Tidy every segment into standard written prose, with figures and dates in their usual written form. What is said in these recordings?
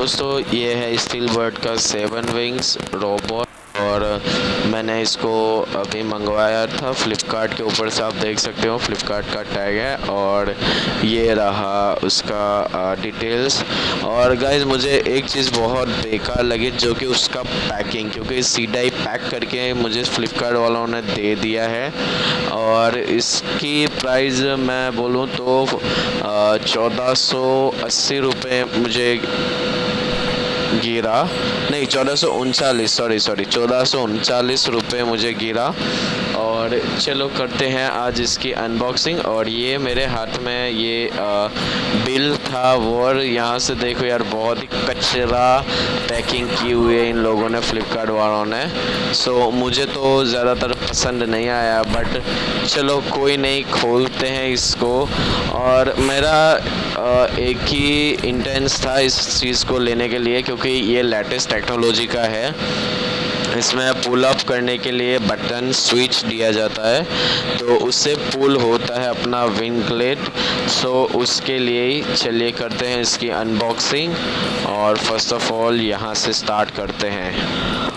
दोस्तों ये है स्टील बर्ड का 7 विंग्स रोबोट और मैंने इसको अभी मंगवाया था फ्लिपकार्ट के ऊपर से। आप देख सकते हो फ्लिपकार्ट का टैग है और ये रहा उसका डिटेल्स। और गाइस मुझे एक चीज़ बहुत बेकार लगी जो कि उसका पैकिंग, क्योंकि सीधा ही पैक करके मुझे फ्लिपकार्ट वालों ने दे दिया है। और इसकी प्राइस मैं बोलूँ तो 1480 रुपये मुझे गिरा, नहीं 1439, सॉरी 1439 रुपये मुझे गिरा। और चलो करते हैं आज इसकी अनबॉक्सिंग। और ये मेरे हाथ में ये बिल था वो, और यहाँ से देखो यार बहुत ही कचरा पैकिंग की हुई है इन लोगों ने, फ्लिपकार्ट वालों ने। सो मुझे तो ज़्यादातर पसंद नहीं आया, बट चलो कोई नहीं, खोलते हैं इसको। और मेरा एक ही इंटेंस था इस चीज़ को लेने के लिए, क्योंकि ये लेटेस्ट टेक्नोलॉजी का है। इसमें पुल अप करने के लिए बटन स्विच दिया जाता है, तो उससे पुल होता है अपना विंगलेट। सो उसके लिए ही चलिए करते हैं इसकी अनबॉक्सिंग। और फर्स्ट ऑफ ऑल यहाँ से स्टार्ट करते हैं।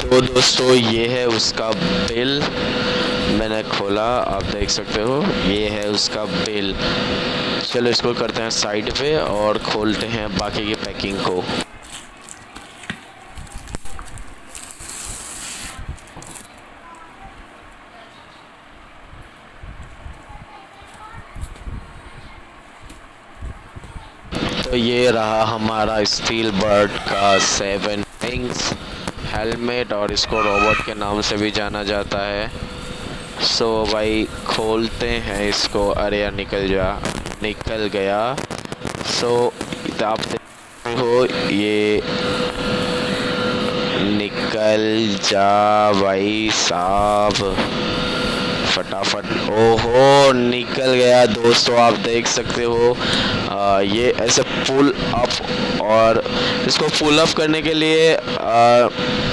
तो दोस्तों ये है उसका बिल, मैंने खोला, आप देख सकते हो ये है उसका बिल। चलो इसको करते हैं साइड पे और खोलते हैं बाकी की पैकिंग को। तो ये रहा हमारा स्टील बर्ड का 7 विंग्स हेलमेट, और इसको रोबोट के नाम से भी जाना जाता है। सो भाई खोलते हैं इसको। अरे यार निकल गया। सो आप देखो ये निकल जा भाई साहब फटाफट। ओहो निकल गया दोस्तों, आप देख सकते हो। ये ऐसे पुल अप, और इसको पुल अप करने के लिए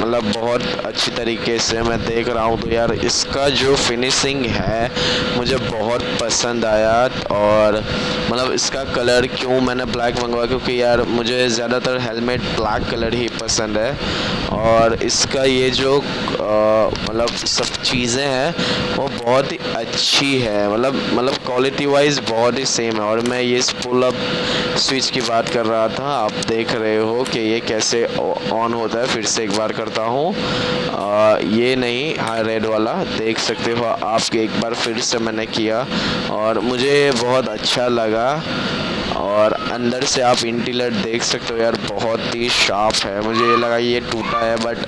मतलब बहुत अच्छी तरीके से मैं देख रहा हूँ। तो यार इसका जो फिनिशिंग है मुझे बहुत पसंद आया। और मतलब इसका कलर क्यों मैंने ब्लैक मंगवाया, क्योंकि यार मुझे ज़्यादातर हेलमेट ब्लैक कलर ही पसंद है। और इसका ये जो मतलब सब चीज़ें हैं वो बहुत ही अच्छी है, मतलब क्वालिटी वाइज बहुत ही सेम है। और मैं ये पुल अप स्विच की बात कर रहा था, आप देख रहे हो कि ये कैसे ऑन होता है। फिर से एक बार करता हूँ, ये नहीं, हाँ रेड वाला देख सकते हो आप। एक बार फिर से मैंने किया और मुझे बहुत अच्छा लगा। और अंदर से आप इंटीरियर देख सकते हो यार, बहुत ही शार्प है। मुझे ये लगा ये टूटा है, बट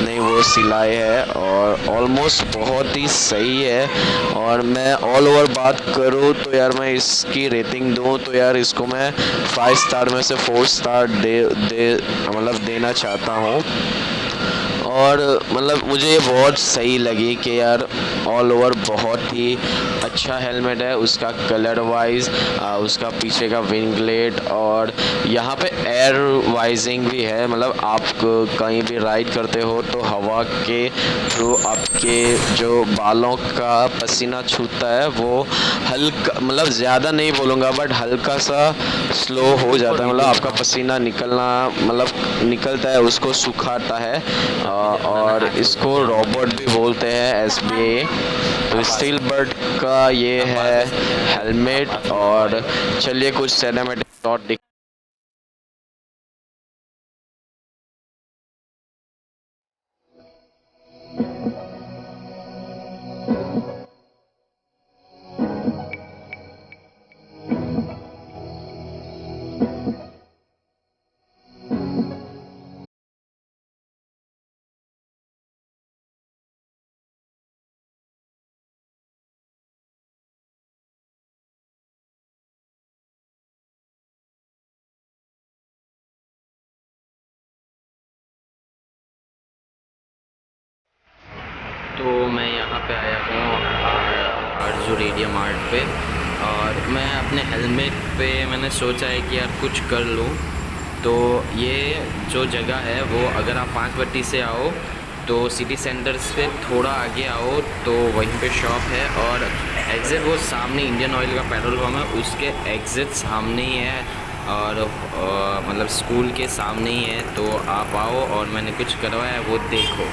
नहीं, वो सिलाई है और ऑलमोस्ट बहुत ही सही है। और मैं ऑल ओवर बात करूँ तो यार मैं इसकी रेटिंग दूँ तो यार इसको मैं 5 स्टार में से 4 स्टार देना चाहता हूँ। और मतलब मुझे ये बहुत सही लगी कि यार ऑल ओवर बहुत ही अच्छा हेलमेट है। उसका कलर वाइज, उसका पीछे का विंगलेट, और यहाँ पे एयर वाइजिंग भी है। मतलब आप कहीं भी राइड करते हो तो हवा के थ्रू आपके जो बालों का पसीना छूटता है वो हल्का, मतलब ज़्यादा नहीं बोलूँगा बट हल्का सा स्लो हो जाता है। मतलब आपका पसीना निकलता है, उसको सुखाता है। और इसको रोबोट भी बोलते हैं, SBA। तो स्टील बर्ड का ये है हेलमेट। और चलिए कुछ सिनेमैटिक शॉट दिख। तो मैं यहाँ पे आया हूँ अर्जुन एरिया मार्ट पे। और मैं अपने हेलमेट पे मैंने सोचा है कि यार कुछ कर लूँ। तो ये जो जगह है वो अगर आप 5 पट्टी से आओ तो सिटी सेंटर से थोड़ा आगे आओ तो वहीं पे शॉप है, और एग्ज़िट वो सामने इंडियन ऑयल का पेट्रोल पंप है, उसके एग्ज़िट सामने ही है, और मतलब स्कूल के सामने ही है। तो आप आओ और मैंने कुछ करवाया है वो देखो।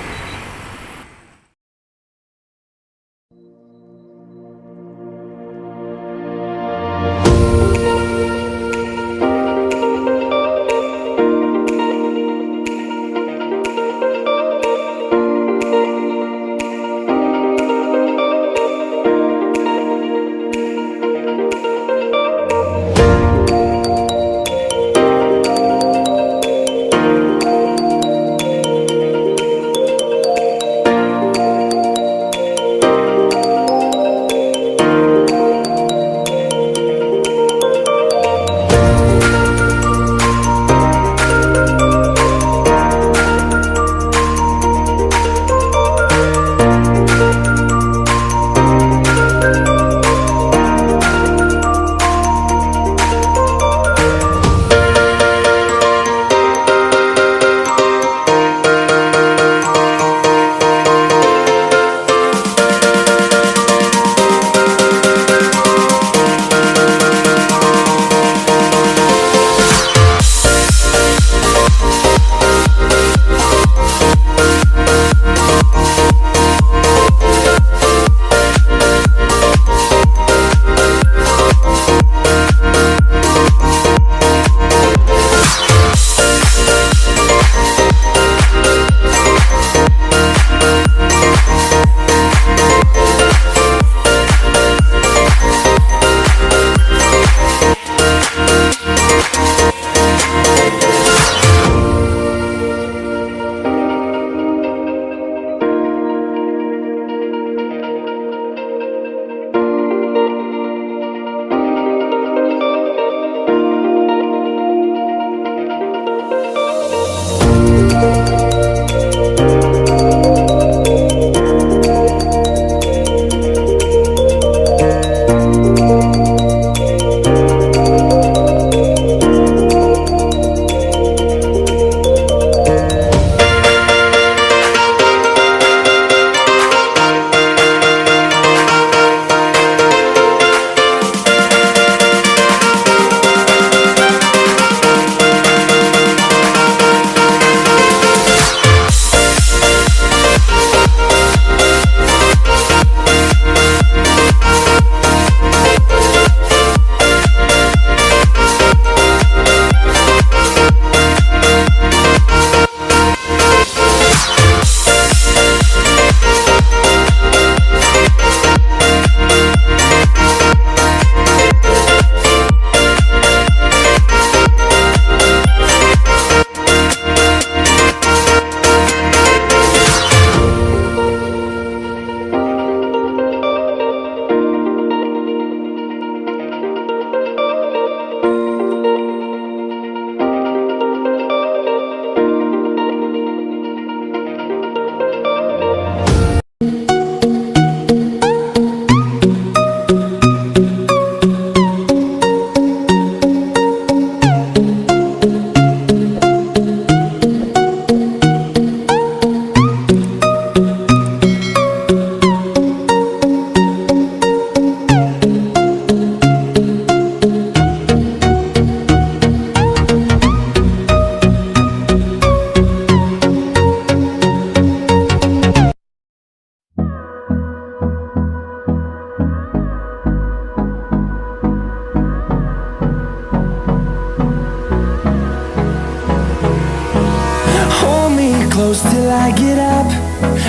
close till I get up.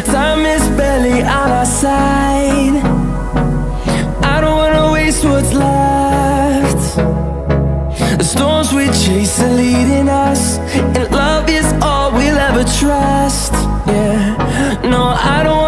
Time is barely on our side. I don't wanna waste what's left. The storms we chase are leading us, and love is all we'll ever trust. Yeah, no, I don't